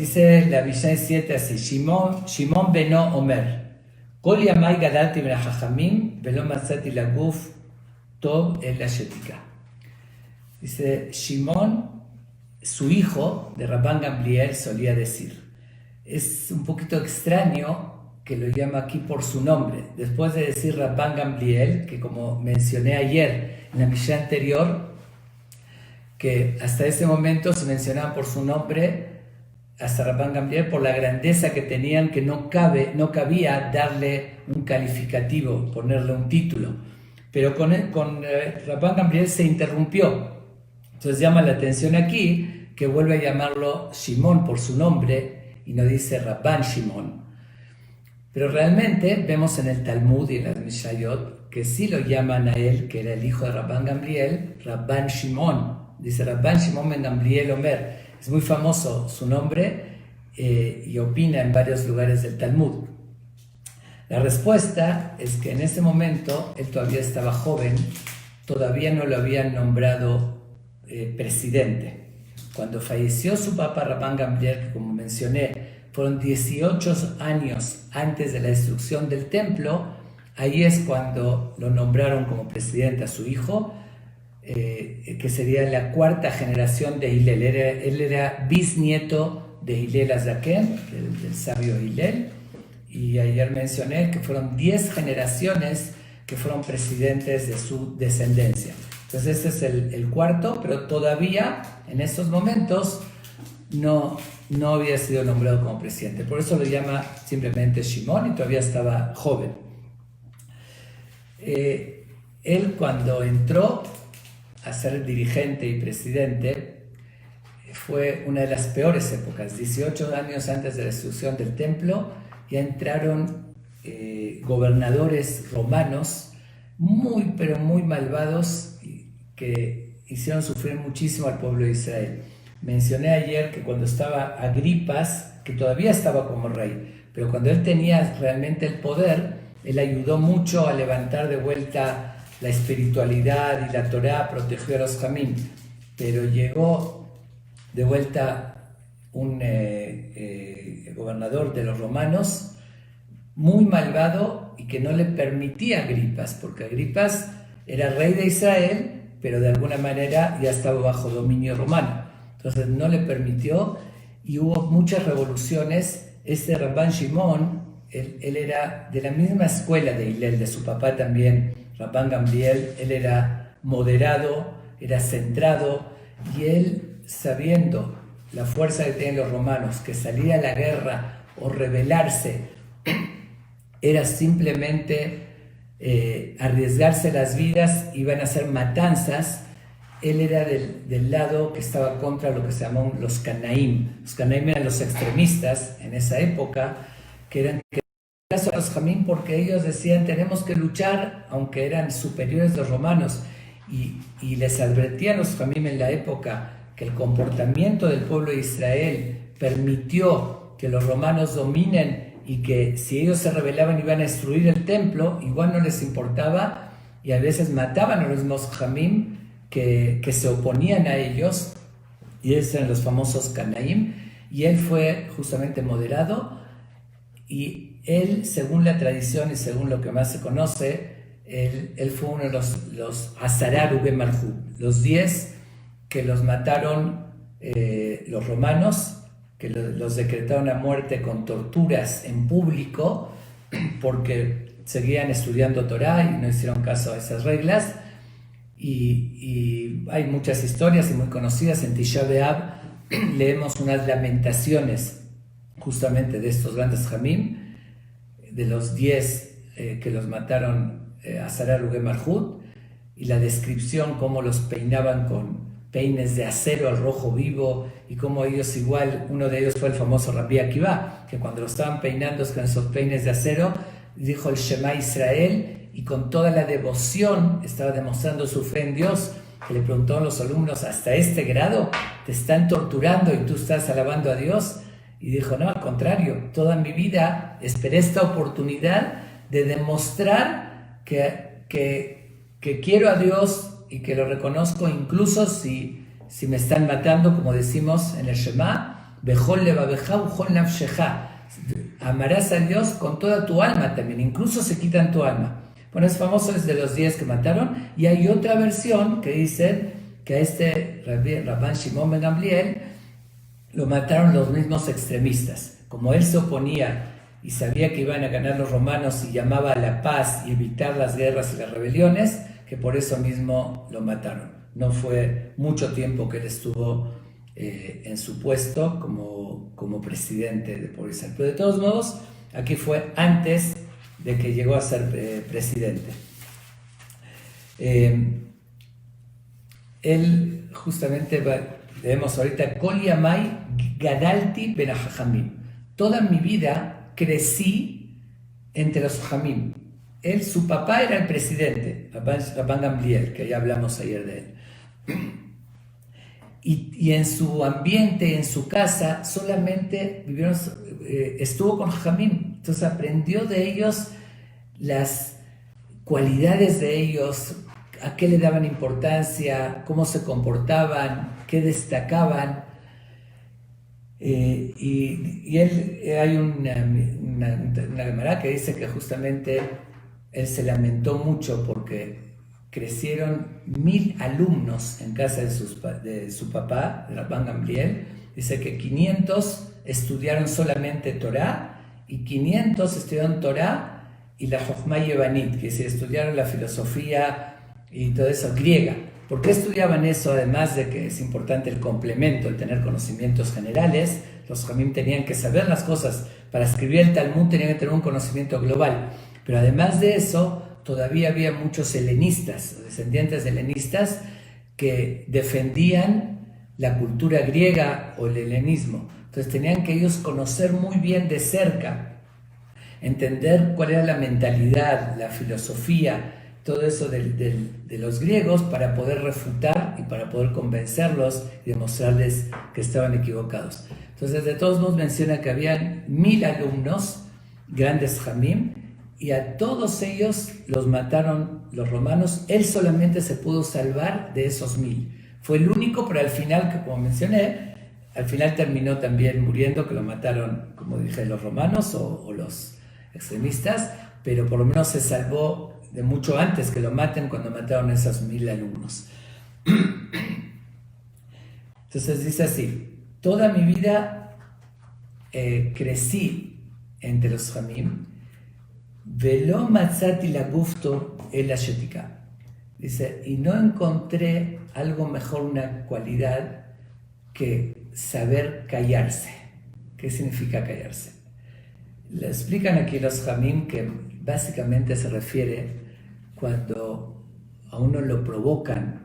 dice la Mishnah 7 así: Shimon beno Omer, Kol yamai gadalti min hachachamim velo matzati laguf tov el shetika. Dice Shimon, su hijo de Rabban Gamliel, solía decir. Es un poquito extraño que lo llama aquí por su nombre. Después de decir Rabban Gamliel, que como mencioné ayer en la Mishnah anterior, que hasta ese momento se mencionaban por su nombre, hasta Rabban Gamliel, por la grandeza que tenían, que no cabía darle un calificativo, ponerle un título. Pero con Rabban Gamliel se interrumpió. Entonces llama la atención aquí que vuelve a llamarlo Shimon por su nombre y no dice Rabban Shimon. Pero realmente vemos en el Talmud y en las Mishayot que sí lo llaman a él, que era el hijo de Rabban Gamliel, Rabban Shimon. Dice Rabban Shimon ben Gamliel Omer. Es muy famoso su nombre y opina en varios lugares del Talmud. La respuesta es que en ese momento él todavía estaba joven, todavía no lo habían nombrado presidente. Cuando falleció su papá Rabban Gamliel, que como mencioné, fueron 18 años antes de la destrucción del templo, ahí es cuando lo nombraron como presidente a su hijo, que sería la cuarta generación de Hillel. Él era bisnieto de Hillel Azaken, del sabio Hillel, y ayer mencioné que fueron 10 generaciones que fueron presidentes de su descendencia. Entonces este es el cuarto, pero todavía en estos momentos no había sido nombrado como presidente. Por eso lo llama simplemente Shimon y todavía estaba joven. Él cuando entró a ser dirigente y presidente fue una de las peores épocas. 18 años antes de la destrucción del templo ya entraron gobernadores romanos muy pero muy malvados que hicieron sufrir muchísimo al pueblo de Israel. Mencioné ayer que cuando estaba Agripas, que todavía estaba como rey, pero cuando él tenía realmente el poder, él ayudó mucho a levantar de vuelta la espiritualidad y la Torá, protegió a los Jamín, pero llegó de vuelta un gobernador de los romanos muy malvado y que no le permitía a Agripas, porque Agripas era rey de Israel, pero de alguna manera ya estaba bajo dominio romano. Entonces no le permitió y hubo muchas revoluciones. Este Rabban Shimon, él era de la misma escuela de Hillel, de su papá también, Rabban Gamliel. Él era moderado, era centrado, y él, sabiendo la fuerza que tenían los romanos, que salir a la guerra o rebelarse era simplemente arriesgarse las vidas, iban a ser matanzas. Él era del lado que estaba contra lo que se llamaban los Canaim. Los Canaim eran los extremistas en esa época, que eran los Jamín, porque ellos decían tenemos que luchar, aunque eran superiores a los romanos, y les advertían los Jamín en la época que el comportamiento del pueblo de Israel permitió que los romanos dominen y que si ellos se rebelaban iban a destruir el templo, igual no les importaba, y a veces mataban a los mismos Jamín que se oponían a ellos, y esos eran los famosos Canaim, y él fue justamente moderado, y él, según la tradición y según lo que más se conoce, él fue uno de los Azarar Ube Malhut, los 10 que los mataron los romanos, que los decretaron a muerte con torturas en público porque seguían estudiando Torá y no hicieron caso a esas reglas. Y hay muchas historias y muy conocidas. En Tisha B'Av leemos unas lamentaciones justamente de estos grandes Jamim, de los 10 que los mataron a Azarar Ube Malhut, y la descripción cómo los peinaban con peines de acero al rojo vivo, y como ellos igual, uno de ellos fue el famoso Rabbi Akiva, que cuando lo estaban peinando con esos peines de acero, dijo el Shema Israel, y con toda la devoción estaba demostrando su fe en Dios, que le preguntó a los alumnos, ¿hasta este grado te están torturando y tú estás alabando a Dios? Y dijo, no, al contrario, toda mi vida esperé esta oportunidad de demostrar que quiero a Dios y que lo reconozco incluso si me están matando, como decimos en el Shema, Bejol levabeja ujol nafsheja. Amarás a Dios con toda tu alma también, incluso se quitan tu alma. Bueno, es famoso desde los 10 que mataron, y hay otra versión que dice que a este Rabban Shimon ben Gamliel lo mataron los mismos extremistas. Como él se oponía y sabía que iban a ganar los romanos y llamaba a la paz y evitar las guerras y las rebeliones, que por eso mismo lo mataron. No fue mucho tiempo que él estuvo en su puesto como presidente de Israel. Pero de todos modos, aquí fue antes de que llegó a ser presidente. Él justamente, vemos ahorita, Kol Yamai Gadalti Ben HaJamim. Toda mi vida crecí entre los Jamim. Él, su papá era el presidente, Rabban Gamliel, que ya hablamos ayer de él. Y en su ambiente, en su casa, solamente vivieron, estuvo con Jamim. Entonces aprendió de ellos las cualidades de ellos, a qué le daban importancia, cómo se comportaban, qué destacaban. Y él, hay una Gemara que dice que justamente él se lamentó mucho porque crecieron 1000 alumnos en casa de su papá, de Rabban Gamliel. Dice que 500 estudiaron solamente Torah y 500 estudiaron Torah y la Jochma Yevanit, que se estudiaron la filosofía y todo eso griega. ¿Por qué estudiaban eso? Además de que es importante el complemento, el tener conocimientos generales. Los Jamim tenían que saber las cosas. Para escribir el Talmud tenían que tener un conocimiento global. Pero además de eso, todavía había muchos helenistas, descendientes de helenistas, que defendían la cultura griega o el helenismo. Entonces tenían que ellos conocer muy bien de cerca, entender cuál era la mentalidad, la filosofía, todo eso de los griegos, para poder refutar y para poder convencerlos y demostrarles que estaban equivocados. Entonces, de todos modos, menciona que habían 1000 alumnos, grandes Jamim, y a todos ellos los mataron los romanos. Él solamente se pudo salvar de esos 1000. Fue el único, pero al final, que como mencioné, al final terminó también muriendo, que lo mataron, como dije, los romanos o los extremistas, pero por lo menos se salvó de mucho antes que lo maten, cuando mataron a esos 1000 alumnos. Entonces dice así: toda mi vida crecí entre los Jamim, velo matzati la gufto el ashetika. Dice, y no encontré algo mejor, una cualidad, que saber callarse. ¿Qué significa callarse? Le explican aquí los Jamim que básicamente se refiere cuando a uno lo provocan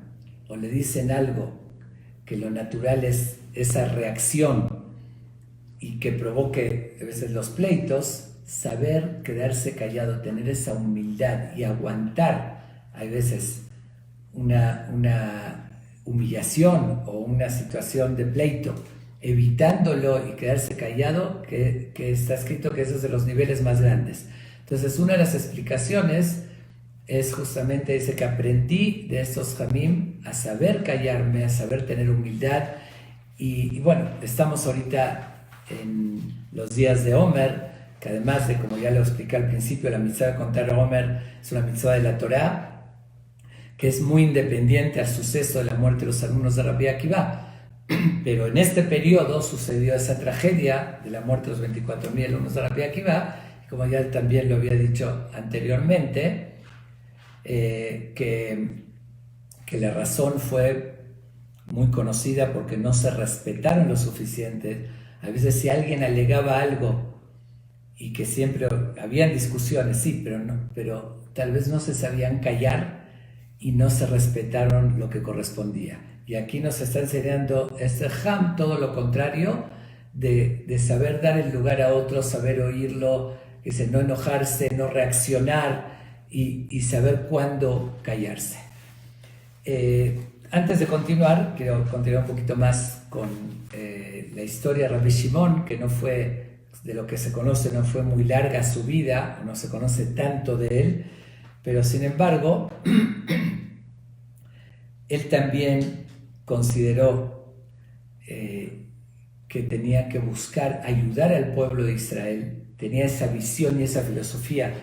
o le dicen algo que lo natural es esa reacción y que provoque a veces los pleitos, saber quedarse callado, tener esa humildad y aguantar a veces una humillación o una situación de pleito, evitándolo y quedarse callado, que está escrito que eso es de los niveles más grandes. Entonces, una de las explicaciones es justamente, dice que aprendí de estos Jamim a saber callarme, a saber tener humildad. Y bueno, estamos ahorita en los días de Omer, que además de, como ya lo expliqué al principio, la mitzvah de contar a Omer es una mitzvah de la Torah, que es muy independiente al suceso de la muerte de los alumnos de Rabbi Akiva. Pero en este periodo sucedió esa tragedia de la muerte de los 24.000 alumnos de Rabbi Akiva, y como ya también lo había dicho anteriormente, que la razón fue muy conocida porque no se respetaron lo suficiente. A veces, si alguien alegaba algo y que siempre habían discusiones, sí, pero tal vez no se sabían callar y no se respetaron lo que correspondía. Y aquí nos está enseñando este Ham todo lo contrario, de saber dar el lugar a otro, saber oírlo, no enojarse, no reaccionar y saber cuándo callarse. Antes de continuar, quiero continuar un poquito más con la historia de Rabbi Shimon, que no fue, de lo que se conoce, no fue muy larga su vida, no se conoce tanto de él, pero sin embargo, él también consideró que tenía que buscar ayudar al pueblo de Israel. Tenía esa visión y esa filosofía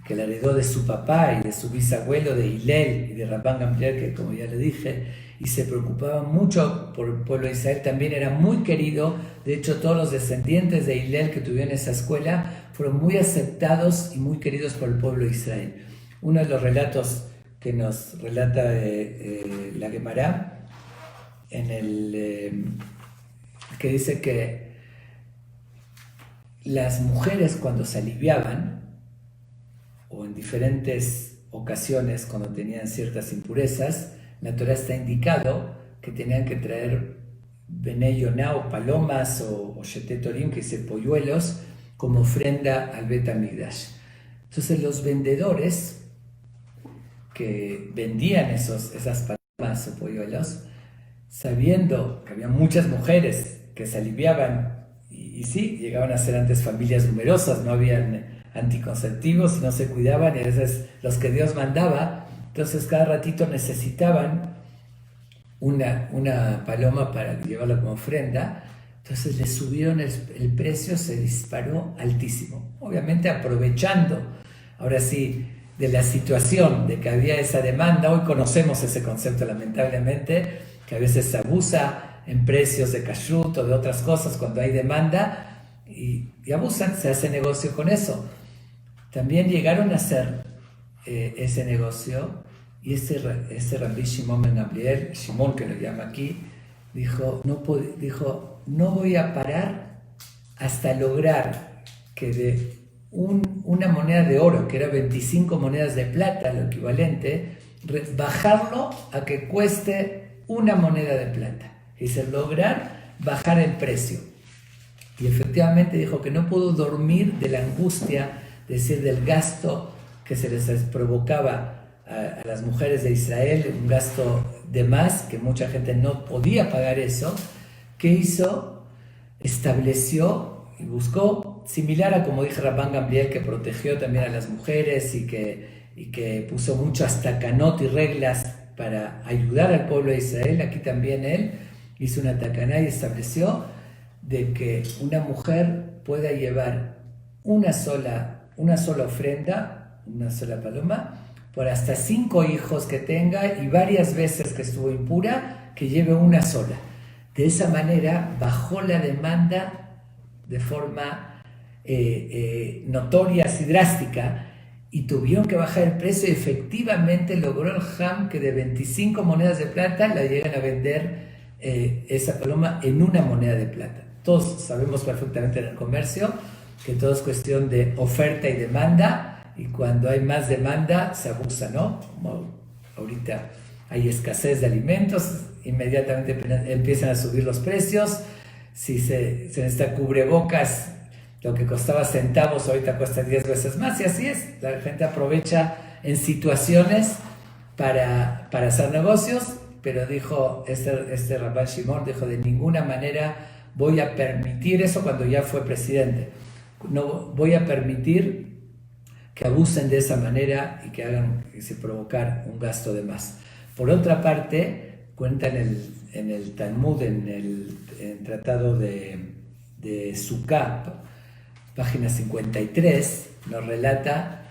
que la heredó de su papá y de su bisabuelo, de Hillel y de Rabban Gamliel, que como ya le dije, y se preocupaba mucho por el pueblo de Israel. También era muy querido. De hecho, todos los descendientes de Hillel que tuvieron esa escuela fueron muy aceptados y muy queridos por el pueblo de Israel. Uno de los relatos que nos relata la Gemara, que dice que las mujeres cuando se aliviaban, o en diferentes ocasiones cuando tenían ciertas impurezas, la Torah está indicado que tenían que traer Benei Yonah o palomas o Shetetorim, que dice polluelos, como ofrenda al Bet HaMikdash. Entonces los vendedores que vendían esas palomas o polluelos, sabiendo que había muchas mujeres que se aliviaban, y sí, llegaban a ser antes familias numerosas, no habían anticonceptivos y no se cuidaban, y a veces los que Dios mandaba, entonces cada ratito necesitaban una paloma para llevarla como ofrenda. Entonces le subieron el precio, se disparó altísimo, obviamente aprovechando, ahora sí, de la situación de que había esa demanda. Hoy conocemos ese concepto, lamentablemente, que a veces se abusa en precios de kashrut o de otras cosas cuando hay demanda, y abusan, se hace negocio con eso. También llegaron a hacer ese negocio, y ese Rabbi Shimon ben Gamliel, Shimon que lo llama aquí, dijo, no voy a parar hasta lograr que de una moneda de oro, que era 25 monedas de plata, lo equivalente, bajarlo a que cueste una moneda de plata. Dice, lograr bajar el precio. Y efectivamente dijo que no pudo dormir de la angustia, es decir, del gasto que se les provocaba a las mujeres de Israel, un gasto de más, que mucha gente no podía pagar eso. ¿Qué hizo? Estableció y buscó, similar a como dije Rabban Gamliel, que protegió también a las mujeres y que puso muchas takanot y reglas para ayudar al pueblo de Israel. Aquí también él hizo una takaná y estableció de que una mujer pueda llevar una sola ofrenda, una sola paloma, por hasta 5 hijos que tenga y varias veces que estuvo impura, que lleve una sola. De esa manera bajó la demanda de forma notoria y drástica, y tuvieron que bajar el precio, y efectivamente logró el Ham que de 25 monedas de plata la llegan a vender esa paloma en una moneda de plata. Todos sabemos perfectamente en el comercio que todo es cuestión de oferta y demanda, y cuando hay más demanda se abusa, ¿no? Como ahorita hay escasez de alimentos, inmediatamente empiezan a subir los precios. Si se necesita cubrebocas, lo que costaba centavos ahorita cuesta 10 veces más, y así es. La gente aprovecha en situaciones para hacer negocios, pero dijo este Rabban Shimon, dijo, de ninguna manera voy a permitir eso. Cuando ya fue presidente, no voy a permitir que abusen de esa manera y que hagan provocar un gasto de más. Por otra parte, cuenta en el Talmud, en el tratado de Sukkah, página 53, nos relata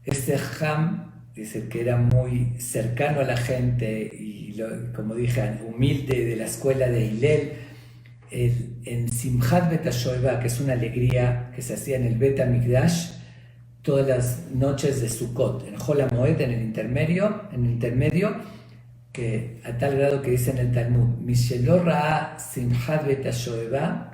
este Ham, dice que era muy cercano a la gente y, como dije, humilde, de la escuela de Hillel. En Simchat Bet HaShoeva, que es una alegría que se hacía en el Bet HaMikdash todas las noches de Sukkot, en Hol HaMoed, en el intermedio, que a tal grado que dice en el Talmud, Mishelo Ra'a Simchat Bet HaShoeva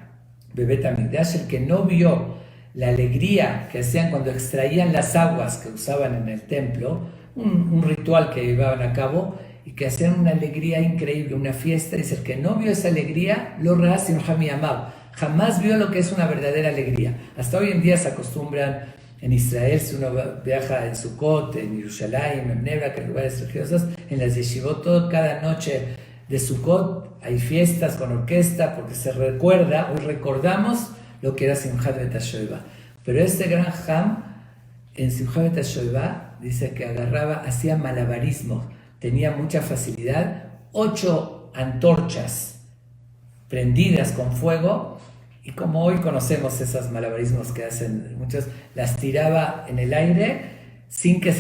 Bebet HaMikdash, el que no vio la alegría que hacían cuando extraían las aguas que usaban en el templo, un ritual que llevaban a cabo y que hacían una alegría increíble, una fiesta. Dice, el que no vio esa alegría, lo Ra'a Simcha Miyamav, jamás vio lo que es una verdadera alegría. Hasta hoy en día se acostumbran en Israel, si uno viaja en Sukkot, en Yerushalayim, en Bnei Brak, en lugares religiosos, en las yeshivot, cada noche de Sukkot hay fiestas con orquesta, porque se recuerda, hoy recordamos lo que era Simchat Bet HaShoeva. Pero este gran Ham, en Simchat Bet HaShoeva, dice que hacía malabarismo, tenía mucha facilidad, 8 antorchas prendidas con fuego, y como hoy conocemos esos malabarismos que hacen muchos, las tiraba en el aire sin que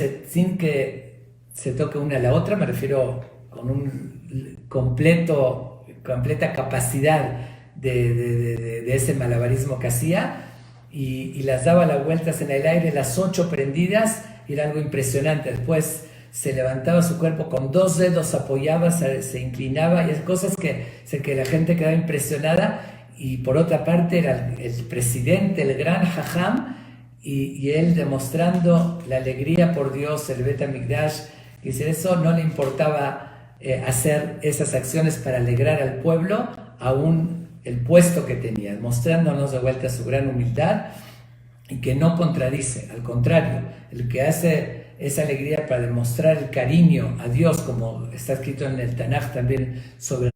se toque una a la otra, me refiero con un completa capacidad de ese malabarismo que hacía, y las daba las vueltas en el aire, las 8 prendidas, y era algo impresionante. Después se levantaba su cuerpo con 2 dedos, apoyaba, se inclinaba, y es cosas que la gente quedaba impresionada. Y por otra parte era el presidente, el gran Jajam, y él demostrando la alegría por Dios, el Bet HaMikdash, y si eso no le importaba hacer esas acciones para alegrar al pueblo, aún el puesto que tenía, mostrándonos de vuelta su gran humildad, y que no contradice, al contrario, el que hace esa alegría para demostrar el cariño a Dios, como está escrito en el Tanaj también sobre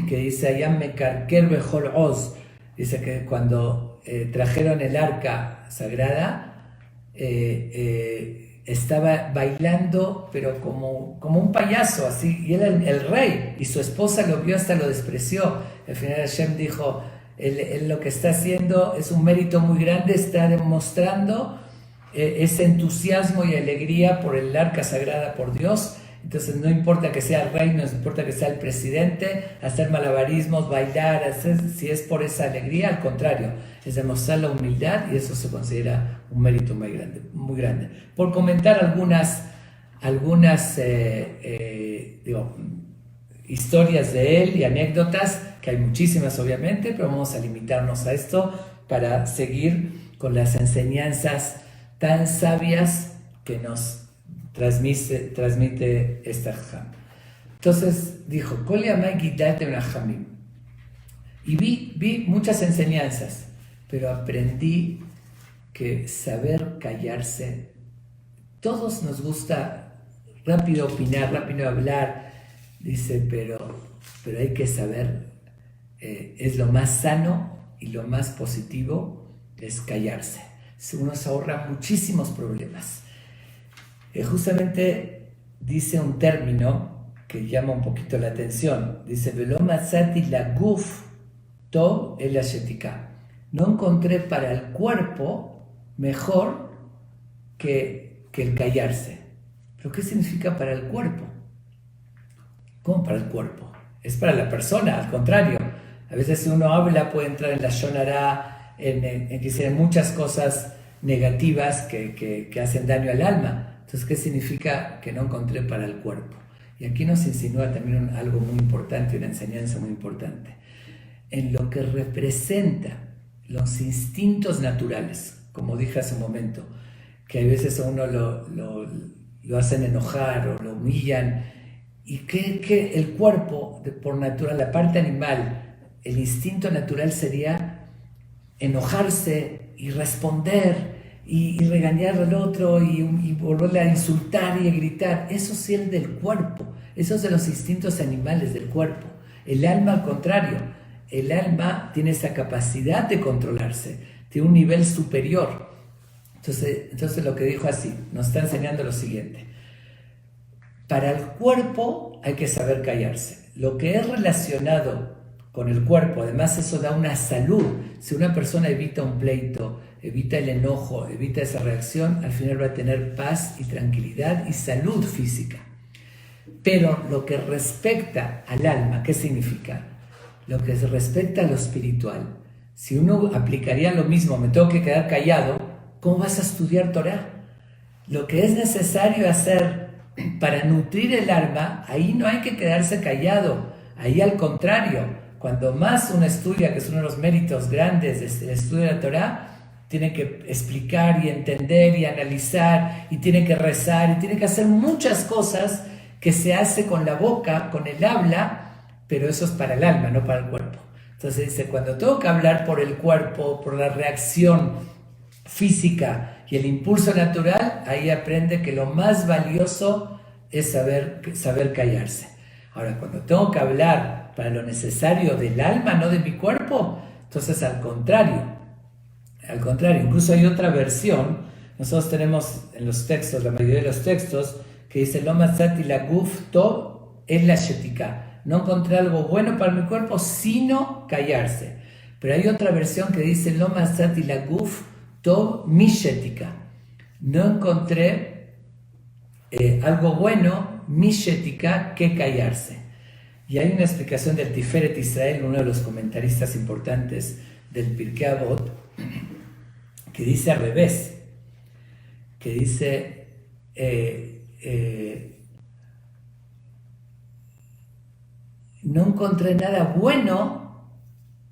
que dice Ayam Mekarker Bechol Oz, dice que cuando trajeron el arca sagrada, estaba bailando, pero como un payaso, así, y él era el rey, y su esposa lo vio, hasta lo despreció. Al final Hashem dijo, él lo que está haciendo es un mérito muy grande, está demostrando ese entusiasmo y alegría por el arca sagrada, por Dios. Entonces no importa que sea el rey, no importa que sea el presidente, hacer malabarismos, bailar, si es por esa alegría, al contrario, es demostrar la humildad, y eso se considera un mérito muy grande, muy grande. Por comentar algunas historias de él y anécdotas, que hay muchísimas obviamente, pero vamos a limitarnos a esto para seguir con las enseñanzas tan sabias que nos transmite esta Jajam. Entonces dijo, y vi muchas enseñanzas, pero aprendí que saber callarse, todos nos gusta rápido opinar, rápido hablar, dice, pero hay que saber, es lo más sano y lo más positivo, es callarse. Uno se ahorra muchísimos problemas. Justamente dice un término que llama un poquito la atención. Dice, Velo matzati laguf tov el ashetika. No encontré para el cuerpo mejor que el callarse. ¿Pero qué significa para el cuerpo? ¿Cómo para el cuerpo? Es para la persona, al contrario. A veces si uno habla puede entrar en la shonara, en muchas cosas negativas que hacen daño al alma. Entonces, ¿qué significa que no encontré para el cuerpo? Y aquí nos insinúa también algo muy importante, una enseñanza muy importante. En lo que representa los instintos naturales, como dije hace un momento, que a veces a uno lo hacen enojar o lo humillan, y que el cuerpo, por natural, la parte animal, el instinto natural sería enojarse y responder, y regañar al otro y volverle a insultar y a gritar. Eso sí es del cuerpo, eso es de los instintos animales del cuerpo. El alma, al contrario, el alma tiene esa capacidad de controlarse, tiene un nivel superior. Entonces lo que dijo así, nos está enseñando lo siguiente: para el cuerpo hay que saber callarse. Lo que es relacionado con el cuerpo, además eso da una salud. Si una persona evita un pleito, evita el enojo, evita esa reacción, al final va a tener paz y tranquilidad y salud física. Pero lo que respecta al alma, ¿qué significa? Lo que respecta a lo espiritual. Si uno aplicaría lo mismo, me tengo que quedar callado, ¿cómo vas a estudiar Torah? Lo que es necesario hacer para nutrir el alma, ahí no hay que quedarse callado, ahí al contrario. Cuando más uno estudia, que es uno de los méritos grandes del estudio de la Torah, tiene que explicar y entender y analizar, y tiene que rezar, y tiene que hacer muchas cosas que se hace con la boca, con el habla, pero eso es para el alma, no para el cuerpo. Entonces dice, cuando tengo que hablar por el cuerpo, por la reacción física y el impulso natural, ahí aprende que lo más valioso es saber callarse. Ahora, cuando tengo que hablar para lo necesario del alma, no de mi cuerpo, entonces al contrario, incluso hay otra versión. Nosotros tenemos en los textos, la mayoría de los textos, que dice Lo matzati laguf tov el ashetika. no encontré algo bueno para mi cuerpo, sino callarse. Pero hay otra versión que dice, lo masati la guf tov mishetika. No encontré algo bueno, mishetika, que callarse. Y hay una explicación del Tiferet Israel, uno de los comentaristas importantes del Pirkei Avot, que dice al revés, que dice no encontré nada bueno,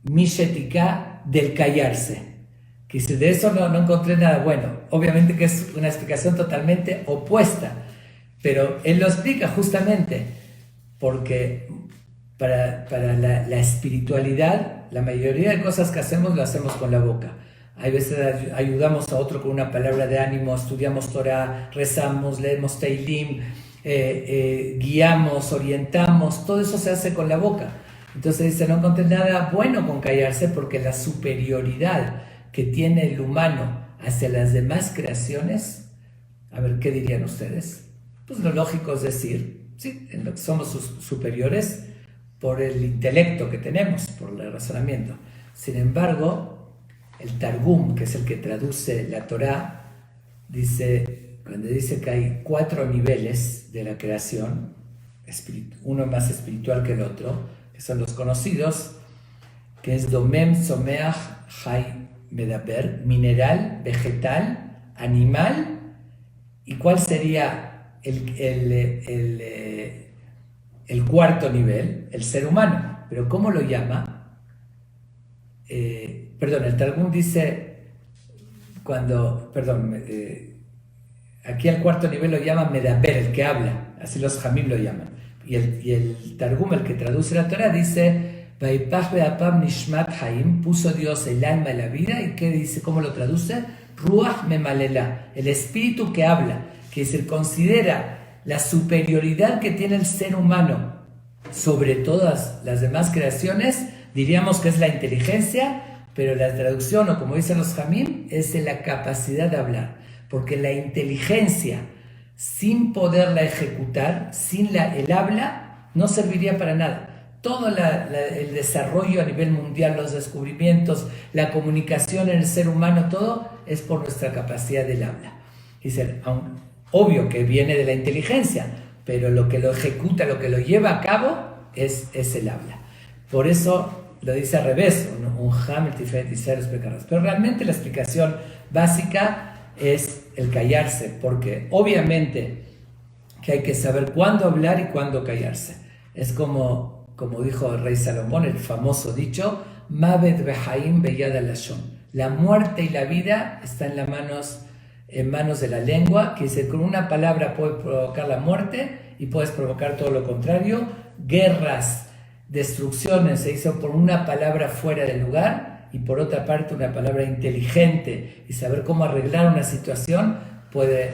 mishetika, del callarse. Que dice, de eso no encontré nada bueno. Obviamente que es una explicación totalmente opuesta, pero él lo explica justamente porque para la espiritualidad, la mayoría de cosas que hacemos lo hacemos con la boca. Hay veces ayudamos a otro con una palabra de ánimo, estudiamos Torah, rezamos, leemos Teilim, guiamos, orientamos, todo eso se hace con la boca. Entonces dice, no encontré nada bueno con callarse porque la superioridad que tiene el humano hacia las demás creaciones, a ver, ¿qué dirían ustedes? Pues lo lógico es decir, sí, en lo que somos superiores por el intelecto que tenemos, por el razonamiento. Sin embargo, el Targum, que es el que traduce la Torá, dice, cuando dice que hay 4 niveles de la creación, uno más espiritual que el otro, que son los conocidos, que es Domem, Someach, Hay, Medaber, mineral, vegetal, animal, ¿y cuál sería el cuarto nivel? El ser humano. ¿Pero cómo lo llama? El Targum dice, aquí al cuarto nivel lo llama Medaber, el que habla, así los Jamim lo llaman. Y el Targum, el que traduce la Torah, dice, Vaipach be'apam nishmat haim, puso Dios el alma y la vida, ¿y qué dice? ¿Cómo lo traduce? Ruach memalela, el espíritu que habla, que se considera la superioridad que tiene el ser humano sobre todas las demás creaciones, diríamos que es la inteligencia, pero la traducción, o como dicen los Jamim, es la capacidad de hablar, porque la inteligencia, sin poderla ejecutar, sin el habla, no serviría para nada. Todo el desarrollo a nivel mundial, los descubrimientos, la comunicación en el ser humano, todo es por nuestra capacidad del habla. Dice, obvio que viene de la inteligencia, pero lo que lo ejecuta, lo que lo lleva a cabo es el habla. Por eso lo dice al revés, un Ham, el Tiferet Israel, explicarás. Pero realmente la explicación básica es el callarse, porque obviamente que hay que saber cuándo hablar y cuándo callarse. Es como dijo el rey Salomón, el famoso dicho, Mavet behaim beyad al-lashon. La muerte y la vida están en manos de la lengua, que dice, con una palabra puedes provocar la muerte y puedes provocar todo lo contrario. Guerras, destrucciones se hizo por una palabra fuera de lugar, y por otra parte una palabra inteligente y saber cómo arreglar una situación puede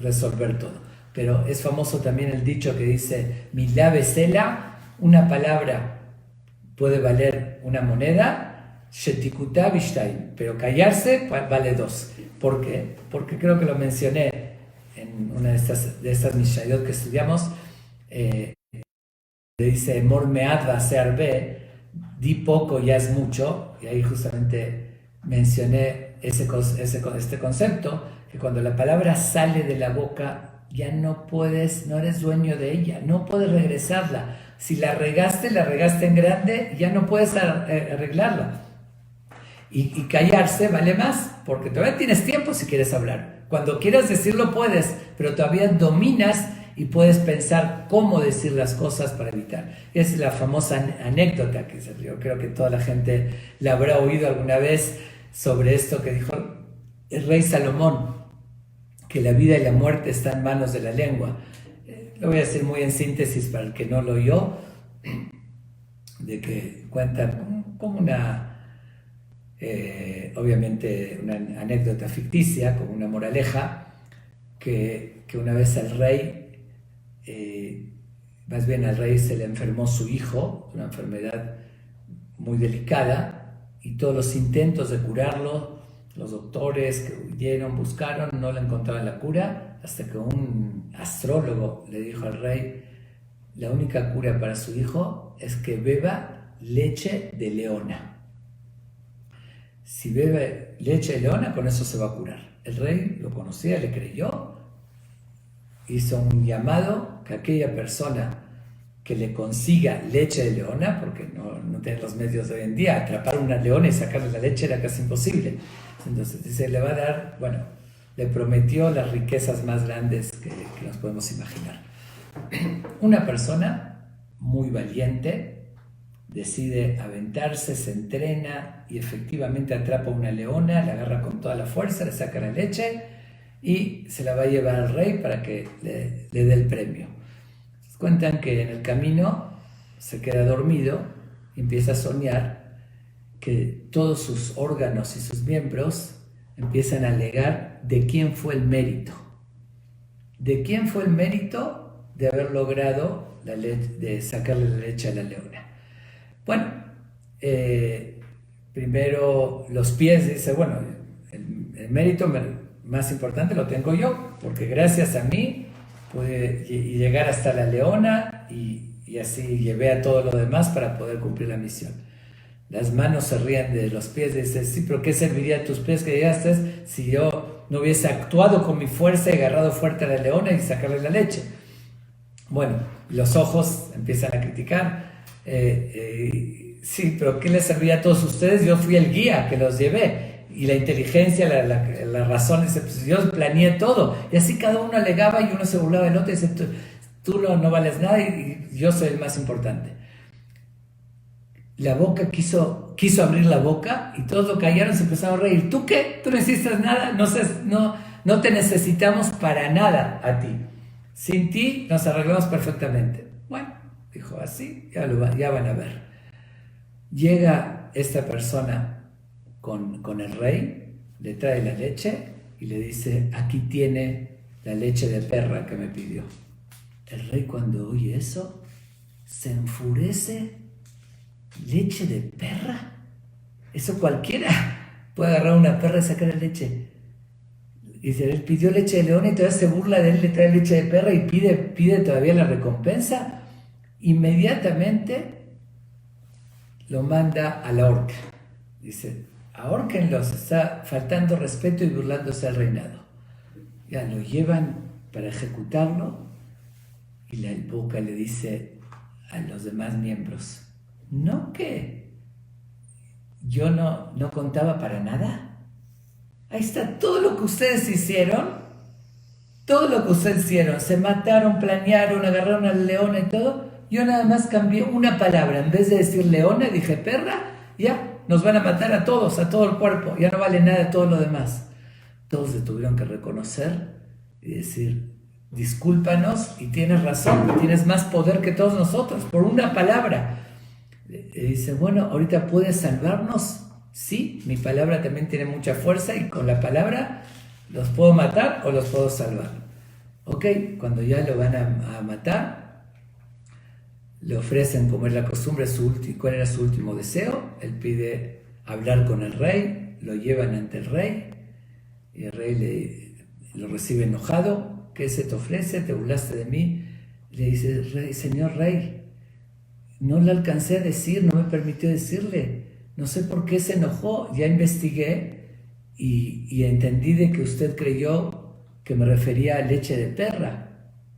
resolver todo. Pero es famoso también el dicho que dice, Milá besela, una palabra puede valer una moneda, shetikutá bishtaim, pero callarse vale 2. ¿Por qué? Porque creo que lo mencioné en una de estas Mishayot que estudiamos, dice, Mor meat va'aser be, di poco ya es mucho, y ahí justamente mencioné este concepto, que cuando la palabra sale de la boca, ya no eres dueño de ella, no puedes regresarla. Si la regaste en grande, ya no puedes arreglarla. Y callarse vale más, porque todavía tienes tiempo si quieres hablar. Cuando quieras decirlo puedes, pero todavía dominas y puedes pensar cómo decir las cosas para evitar. Es la famosa anécdota que yo creo que toda la gente la habrá oído alguna vez sobre esto que dijo el rey Salomón, que la vida y la muerte están en manos de la lengua. Lo voy a decir muy en síntesis para el que no lo oyó, de que cuentan como obviamente una anécdota ficticia, como una moraleja, que una vez al rey, más bien al rey se le enfermó su hijo, una enfermedad muy delicada, y todos los intentos de curarlo, los doctores que huyeron, buscaron, no le encontraban la cura, hasta que un astrólogo le dijo al rey, la única cura para su hijo es que beba leche de leona. Si bebe leche de leona, con eso se va a curar. El rey lo conocía, le creyó, hizo un llamado que aquella persona que le consiga leche de leona, porque no tienen los medios de hoy en día, atrapar una leona y sacarle la leche era casi imposible. Entonces dice, le va a dar, bueno, le prometió las riquezas más grandes que nos podemos imaginar. Una persona muy valiente decide aventarse, se entrena y efectivamente atrapa una leona, la agarra con toda la fuerza, le saca la leche y se la va a llevar al rey para que le dé el premio. Cuentan que en el camino se queda dormido y empieza a soñar que todos sus órganos y sus miembros empiezan a alegar de quién fue el mérito. ¿De quién fue el mérito de haber logrado de sacarle la leche a la leona? Bueno, primero los pies, dice, bueno, el mérito más importante lo tengo yo, porque gracias a mí pude llegar hasta la leona y así llevé a todo lo demás para poder cumplir la misión. Las manos se ríen de los pies y dicen, sí, pero ¿qué serviría a tus pies que llegaste si yo no hubiese actuado con mi fuerza y agarrado fuerte a la leona y sacarle la leche? Bueno, los ojos empiezan a criticar. Sí, pero ¿qué les servía a todos ustedes? Yo fui el guía que los llevé. Y la inteligencia, la razón, dice, pues yo planeé todo. Y así cada uno alegaba y uno se burlaba del otro y dice, tú no vales nada y yo soy el más importante. La boca quiso abrir la boca y todos lo callaron y se empezaron a reír. ¿Tú qué? ¿Tú no hiciste nada? No te necesitamos para nada a ti. Sin ti nos arreglamos perfectamente. Bueno, dijo así, ya van a ver. Llega esta persona con el rey, le trae la leche y le dice, aquí tiene la leche de perra que me pidió. El rey cuando oye eso, se enfurece. ¿Leche de perra? Eso cualquiera puede agarrar una perra y sacar la leche. Y dice, él pidió leche de león y todavía se burla de él, le trae leche de perra y pide todavía la recompensa. Inmediatamente lo manda a la horca. Dice, ahórquenlos, está faltando respeto y burlándose al reinado. Ya lo llevan para ejecutarlo y la boca le dice a los demás miembros, ¿no que yo no contaba para nada? Ahí está todo lo que ustedes hicieron, se mataron, planearon, agarraron al león y todo. Yo nada más cambié una palabra, en vez de decir leona, dije perra, ya, nos van a matar a todos, a todo el cuerpo, ya no vale nada todo lo demás. Todos se tuvieron que reconocer y decir, discúlpanos y tienes razón, tienes más poder que todos nosotros, por una palabra. Y dice, bueno, ahorita puedes salvarnos. Sí, mi palabra también tiene mucha fuerza y con la palabra los puedo matar o los puedo salvar. Ok, cuando ya lo van a matar, le ofrecen, como es la costumbre, cuál era su último deseo. Él pide hablar con el rey, lo llevan ante el rey y el rey lo recibe enojado. ¿Qué se te ofrece? ¿Te burlaste de mí? Le dice, señor rey, no le alcancé a decir, no me permitió decirle, no sé por qué se enojó, ya investigué y entendí de que usted creyó que me refería a leche de perra,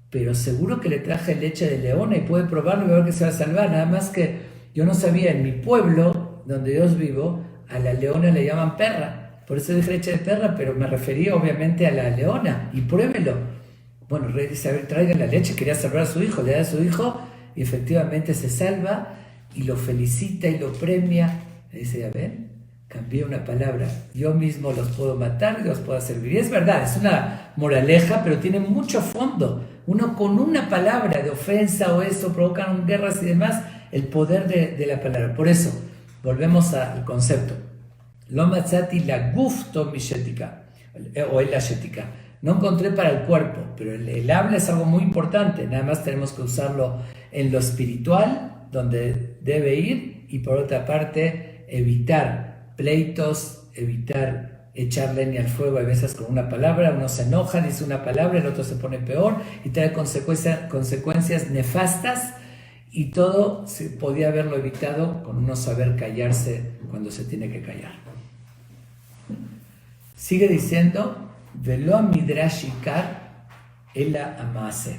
pero seguro que le traje leche de leona y puede probarlo y ver que se va a salvar, nada más que yo no sabía, en mi pueblo, donde yo vivo, a la leona le llaman perra, por eso dije leche de perra, pero me refería obviamente a la leona, y pruébelo. Bueno, el rey dice, a ver, traigan la leche, quería salvar a su hijo, le da a su hijo, y efectivamente se salva y lo felicita y lo premia. Le dice, ya ven, cambié una palabra, yo mismo los puedo matar y los puedo servir. Y es verdad, es una moraleja, pero tiene mucho fondo. Uno con una palabra de ofensa o eso provocan guerras y demás, el poder de la palabra. Por eso, volvemos al concepto. Lo matzati la gufto mishetika, o el ashetika. No encontré para el cuerpo, pero el habla es algo muy importante. Nada más tenemos que usarlo en lo espiritual, donde debe ir, y por otra parte, evitar pleitos, evitar echar leña al fuego a veces con una palabra, uno se enoja, dice una palabra, el otro se pone peor y trae consecuencias nefastas, y todo se podía haberlo evitado con uno saber callarse cuando se tiene que callar. Sigue diciendo, Velo midrash ikar ela amase.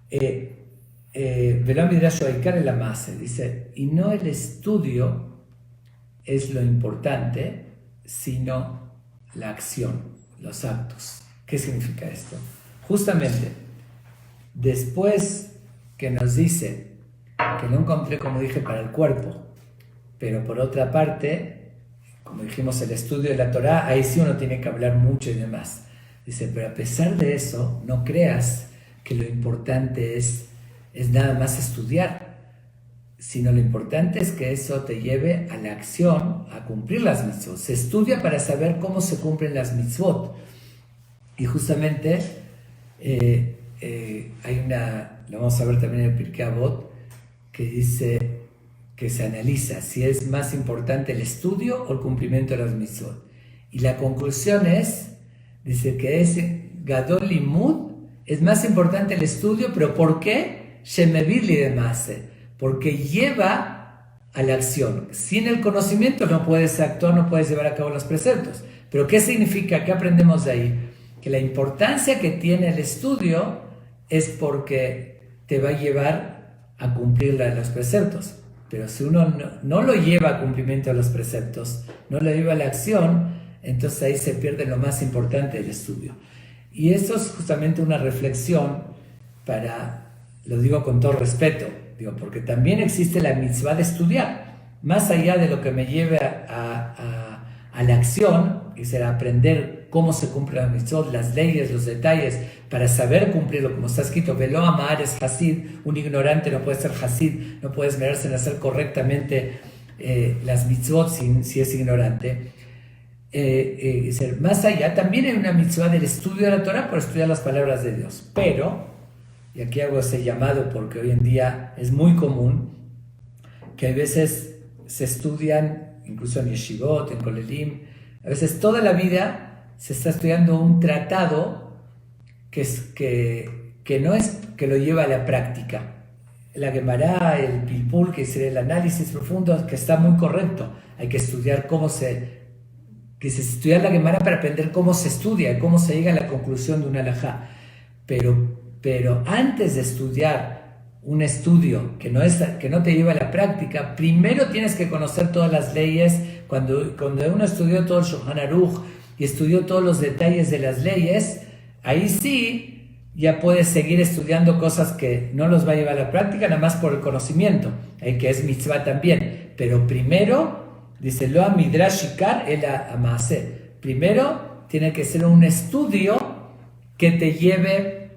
Velo midrash ikar ela amase. Dice, y no el estudio es lo importante, sino la acción, los actos. ¿Qué significa esto? Justamente, después que nos dice que no encontré, como dije, para el cuerpo, pero por otra parte, como dijimos, el estudio de la Torá, ahí sí uno tiene que hablar mucho y demás. Dice, pero a pesar de eso, no creas que lo importante es nada más estudiar, sino lo importante es que eso te lleve a la acción, a cumplir las mitzvot. Se estudia para saber cómo se cumplen las mitzvot. Y justamente hay lo vamos a ver también en el Pirkei Avot, que dice que se analiza si es más importante el estudio o el cumplimiento de las mitzvot. Y la conclusión dice que es Gadol Limud, es más importante el estudio, pero ¿por qué? Shemevir li demase. Porque lleva a la acción. Sin el conocimiento no puedes actuar, no puedes llevar a cabo los preceptos. Pero ¿qué significa? ¿Qué aprendemos de ahí? Que la importancia que tiene el estudio es porque te va a llevar a cumplir los preceptos. Pero si uno no lo lleva a cumplimiento de los preceptos, no lo lleva a la acción, entonces ahí se pierde lo más importante del estudio. Y esto es justamente una reflexión lo digo con todo respeto, porque también existe la mitzvah de estudiar, más allá de lo que me lleve a la acción, que será aprender cómo se cumple la mitzvot, las leyes, los detalles, para saber cumplirlo, como está escrito, Velo amar es hasid, un ignorante no puede ser hasid, no puede esmerarse en hacer correctamente las mitzvot si es ignorante. Más allá, también hay una mitzvah del estudio de la Torah por estudiar las palabras de Dios, pero, y aquí hago ese llamado porque hoy en día es muy común que a veces se estudian, incluso en yeshivot, en kolelim, a veces toda la vida se está estudiando un tratado que no es que lo lleva a la práctica. La Gemara, el Pilpul, que es el análisis profundo, que está muy correcto. Hay que estudiar estudiar la Gemara para aprender cómo se estudia, cómo se llega a la conclusión de una halajá. Pero antes de estudiar un estudio que no te lleva a la práctica, primero tienes que conocer todas las leyes. Cuando uno estudió todo el Shulchan Aruch y estudió todos los detalles de las leyes, ahí sí ya puedes seguir estudiando cosas que no los va a llevar a la práctica, nada más por el conocimiento, que es mitzvah también. Pero primero, dice, Lo midrash ikar ela amase. Primero tiene que ser un estudio que te lleve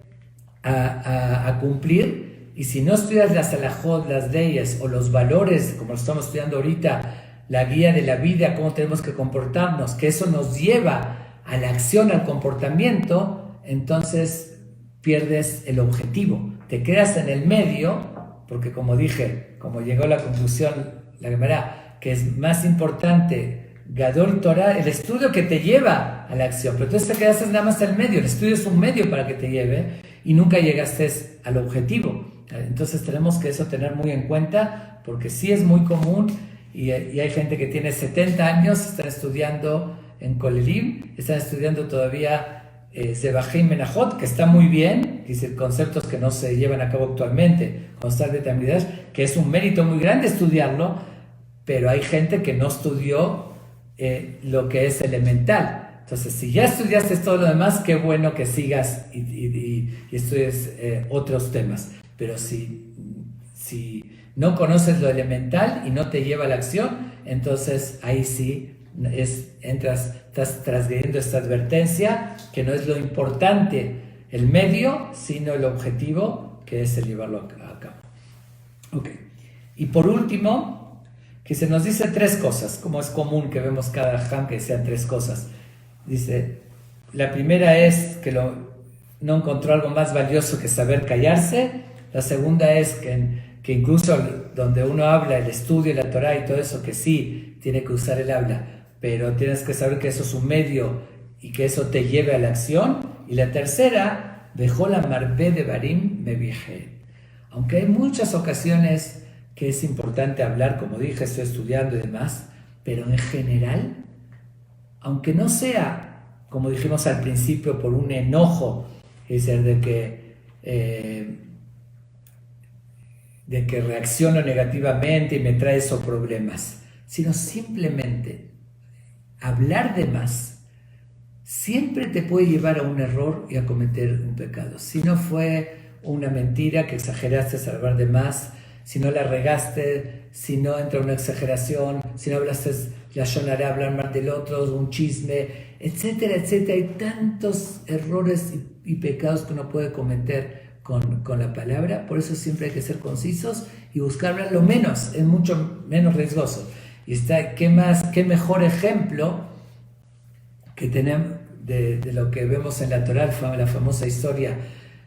a cumplir. Y si no estudias las halajot, las leyes o los valores, como lo estamos estudiando ahorita, la guía de la vida, cómo tenemos que comportarnos, que eso nos lleva a la acción, al comportamiento, entonces pierdes el objetivo. Te quedas en el medio, porque como dije, como llegó a la conclusión la Gemara, que es más importante Gadol Torah, el estudio que te lleva a la acción. Pero entonces te quedas nada más en el medio. El estudio es un medio para que te lleve y nunca llegaste al objetivo. Entonces tenemos que eso tener muy en cuenta, porque sí es muy común y hay gente que tiene 70 años, están estudiando en Kolelim, están estudiando todavía Zebahim Menachot, que está muy bien, dice conceptos que no se llevan a cabo actualmente, con Star de Tamidash, que es un mérito muy grande estudiarlo, pero hay gente que no estudió lo que es elemental. Entonces, si ya estudiaste todo lo demás, qué bueno que sigas y estudies otros temas. Pero si no conoces lo elemental y no te lleva a la acción, entonces ahí sí estás transgrediendo esta advertencia, que no es lo importante el medio, sino el objetivo, que es el llevarlo a cabo. Okay. Y por último, que se nos dice 3 cosas, como es común que vemos cada jam que sean 3 cosas. Dice, la primera es que no encontró algo más valioso que saber callarse. La segunda es que incluso donde uno habla, el estudio, la Torah y todo eso, que sí tiene que usar el habla, pero tienes que saber que eso es un medio y que eso te lleve a la acción. Y la tercera, dejó la marbe de barim me viejé. Aunque hay muchas ocasiones que es importante hablar, como dije, estoy estudiando y demás, pero en general, aunque no sea, como dijimos al principio, por un enojo, es decir, de que reacciono negativamente y me trae esos problemas, sino simplemente hablar de más siempre te puede llevar a un error y a cometer un pecado. Si no fue una mentira que exageraste al hablar de más, si no la regaste, si no entra una exageración, si no hablaste lashon hara, hablar mal del otro, un chisme, etcétera, etcétera. Hay tantos errores y pecados que uno puede cometer con la palabra. Por eso siempre hay que ser concisos y buscar hablar lo menos, es mucho menos riesgoso. Y qué mejor ejemplo que tenemos de lo que vemos en la Torá, la famosa historia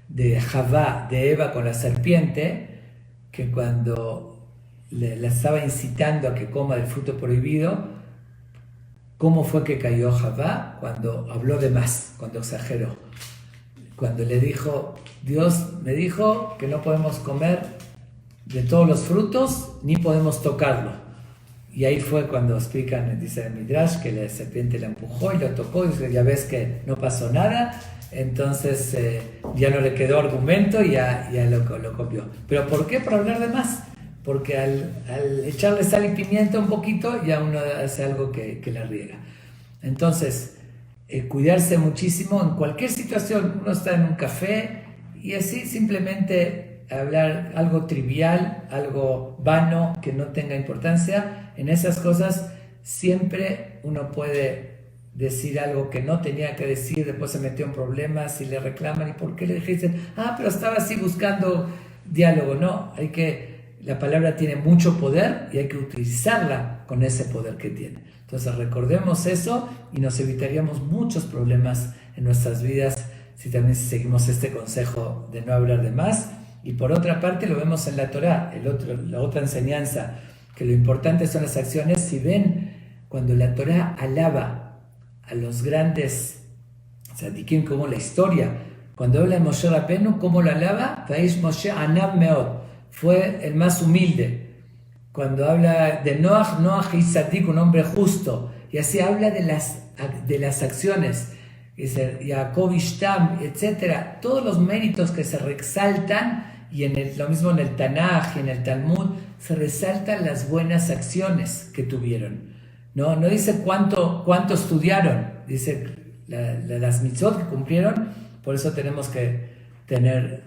de Javá, de Eva con la serpiente, que cuando la estaba incitando a que coma del fruto prohibido, ¿cómo fue que cayó Javá? Cuando habló de más, cuando exageró. Cuando le dijo, Dios me dijo que no podemos comer de todos los frutos, ni podemos tocarlo. Y ahí fue cuando explican, dice el Midrash, que la serpiente la empujó y lo tocó, y dice, ya ves que no pasó nada. Entonces ya no le quedó argumento y ya lo copió. ¿Pero por qué? Por hablar de más. Porque al echarle sal y pimienta un poquito, ya uno hace algo que la riega. Entonces, cuidarse muchísimo en cualquier situación. Uno está en un café y así simplemente hablar algo trivial, algo vano, que no tenga importancia. En esas cosas siempre uno puede decir algo que no tenía que decir, después se metió en problemas y le reclaman, ¿y por qué le dijiste? Pero estaba así buscando diálogo. No, la palabra tiene mucho poder y hay que utilizarla con ese poder que tiene. Entonces recordemos eso y nos evitaríamos muchos problemas en nuestras vidas si también seguimos este consejo de no hablar de más. Y por otra parte lo vemos en la Torá, la otra enseñanza, que lo importante son las acciones. Si ven, cuando la Torá alaba a los grandes tzadikim, como la historia, cuando habla de Moshe Rabbeinu, ¿cómo lo alaba? Vaish Moshe Anav Meod, fue el más humilde. Cuando habla de Noach y tzadik, un hombre justo, y así habla de las acciones, dice Yaakov Ishtam, etc. Todos los méritos que se resaltan, y lo mismo en el Tanaj y en el Talmud, se resaltan las buenas acciones que tuvieron. No dice cuánto estudiaron, dice las mitzvot que cumplieron. Por eso tenemos que tener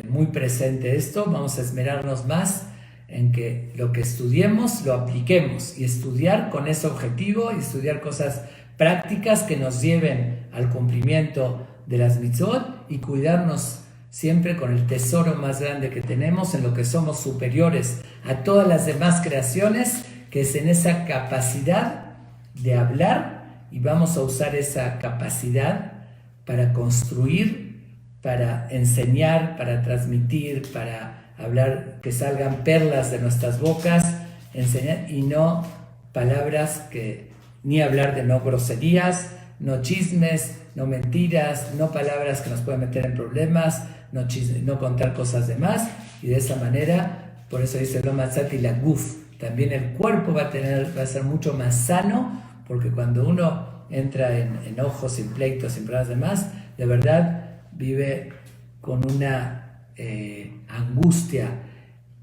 muy presente esto. Vamos a esmerarnos más en que lo que estudiemos lo apliquemos, y estudiar con ese objetivo, y estudiar cosas prácticas que nos lleven al cumplimiento de las mitzvot, y cuidarnos siempre con el tesoro más grande que tenemos, en lo que somos superiores a todas las demás creaciones, que es en esa capacidad de hablar, y vamos a usar esa capacidad para construir, para enseñar, para transmitir, para hablar, que salgan perlas de nuestras bocas, enseñar, y no palabras ni hablar de no groserías, no chismes, no mentiras, no palabras que nos pueden meter en problemas, no contar cosas de más. Y de esa manera, por eso dice lo matzati la guf, también el cuerpo va a ser mucho más sano, porque cuando uno entra en enojos, en pleitos, en problemas de más, de verdad vive con una angustia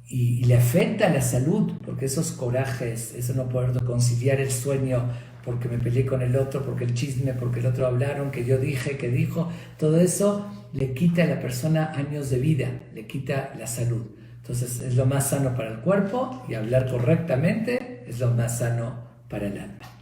y le afecta la salud, porque esos corajes, eso no poder conciliar el sueño, porque me peleé con el otro, porque el chisme, porque el otro hablaron, que yo dije, que dijo, todo eso le quita a la persona años de vida, le quita la salud. Entonces es lo más sano para el cuerpo, y hablar correctamente es lo más sano para el alma.